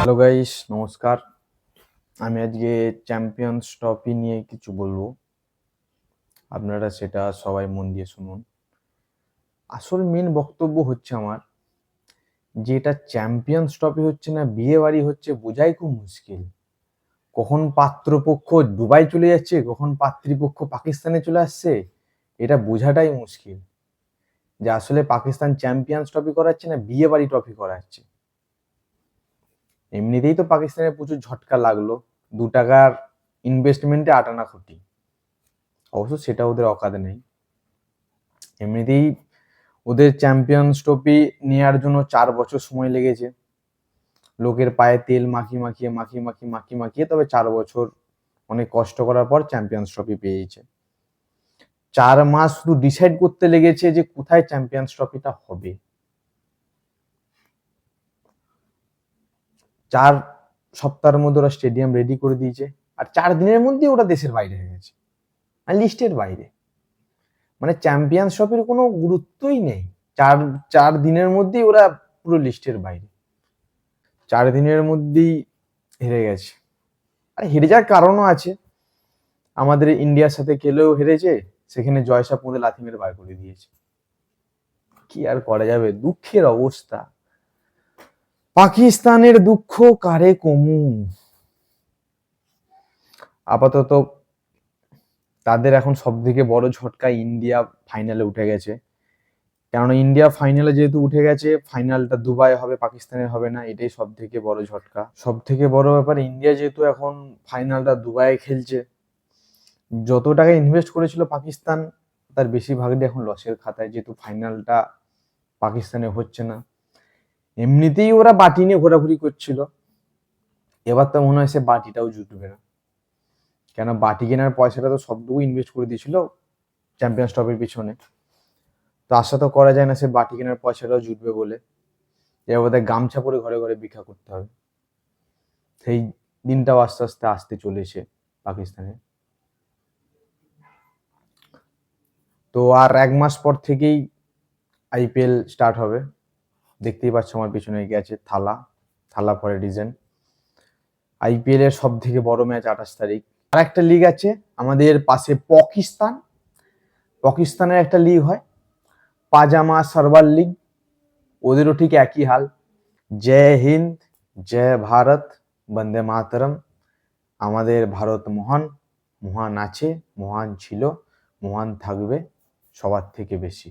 Hello guys, নমস্কার। আমি আজকে চ্যাম্পিয়ন্স ট্রফি নিয়ে কিছু বলবো। আপনারা সেটা সবাই মন দিয়ে শুনুন। আসল মেন বক্তব্য হচ্ছে আমার, যে এটা চ্যাম্পিয়ন্স ট্রফি হচ্ছে না বিয়ে বাড়ি হচ্ছে বোঝাই খুব মুশকিল। কখন পাত্রপক্ষ দুবাই চলে যাচ্ছে, কখন পাত্রীপক্ষ পাকিস্তানে চলে আসছে, এটা বোঝাটাই মুশকিল যে আসলে পাকিস্তান চ্যাম্পিয়ন্স ট্রফি করাচ্ছে না বিয়ে বাড়ি ট্রফি করাচ্ছে। এমনিতেই তো পাকিস্তানের প্রচুর ঝটকা লাগলো, 2 টাকার ইনভেস্টমেন্টে 8 আনা ক্ষতি। অবশ্য সেটা ওদের অকাদে নেই। এমনিতেই ওদের চ্যাম্পিয়ন্স ট্রফি নেওয়ার জন্য 4 বছর সময় লেগেছে। লোকের পায়ে তেল মাখিয়ে তবে 4 বছর অনেক কষ্ট করার পর চ্যাম্পিয়ন্স ট্রফি পেয়েছে। 4 মাস শুধু ডিসাইড করতে লেগেছে যে কোথায় চ্যাম্পিয়ন্স ট্রফিটা হবে। 4 সপ্তাহের মধ্যে ওরা স্টেডিয়াম রেডি করে দিয়েছে, আর 4 দিনের মধ্যে ওরা দেশের বাইরে হয়ে গেছে, আর লিস্টের বাইরে। মানে চ্যাম্পিয়ন্স ট্রফির কোনো গুরুত্বই নেই। চার 4 দিনের মধ্যেই ওরা পুরো লিস্টের বাইরে। 4 দিনের মধ্যেই হেরে গেছে। আর হেরে যাওয়ার কারণও আছে। আমাদের ইন্ডিয়ার সাথে খেলেও হেরেছে, সেখানে জয়সাপ মধ্যে লাথি মেরে বার করে দিয়েছে। কি আর করা যাবে, দুঃখের অবস্থা। পাকিস্তানের দুঃখ কারে কমু। আপাতত তাদের এখন সব থেকে বড় ঝটকা, ইন্ডিয়া ফাইনালে উঠে গেছে। কেননা ইন্ডিয়া ফাইনালে যেহেতু উঠে গেছে, ফাইনালটা দুবাই হবে, পাকিস্তানের হবে না, এটাই সব থেকে বড় ঝটকা। সব থেকে বড় ব্যাপার, ইন্ডিয়া যেহেতু এখন ফাইনালটা দুবাইয়ে খেলছে, যত টাকা ইনভেস্ট করেছিল পাকিস্তান, তার বেশিরভাগই এখন লসের খাতায়, যেহেতু ফাইনালটা পাকিস্তানে হচ্ছে না। এমনিতেই ওরা বাটি নিয়ে ঘোরাঘুরি করছিল, এবার তো মনে হয় সে বাটিটাও জুটবে না। কেন, বাটি কেনার পয়সাটা তো সবটুকু ইনভেস্ট করে দিয়েছিল চ্যাম্পিয়ন্স ট্রফির পিছনে। তো আশা তো করা যায় না সে বাটি কেনার পয়সাটাও জুটবে বলে। এবার বোধহয় গামছা পরে ঘরে ঘরে ভিক্ষা করতে হবে। সেই দিনটাও আস্তে আস্তে আসতে চলেছে পাকিস্তানে। তো আর 1 মাস পর থেকেই আইপিএল স্টার্ট হবে। দেখতেই পাচ্ছ আমার পিছনে গেছে থালা ফর এ রিজন। আইপিএল এর সব থেকে বড় ম্যাচ 28 তারিখ। আর একটা লিগ আছে আমাদের পাশে, পাকিস্তানের একটা লিগ হয়, পাজামা সার্ভার লিগ। ওদেরও ঠিক একই হাল। জয় হিন্দ, জয় ভারত, বন্দে মাতরম। আমাদের ভারত মহান, মহান আছে, মহান ছিল, মহান থাকবে সবার থেকে বেশি।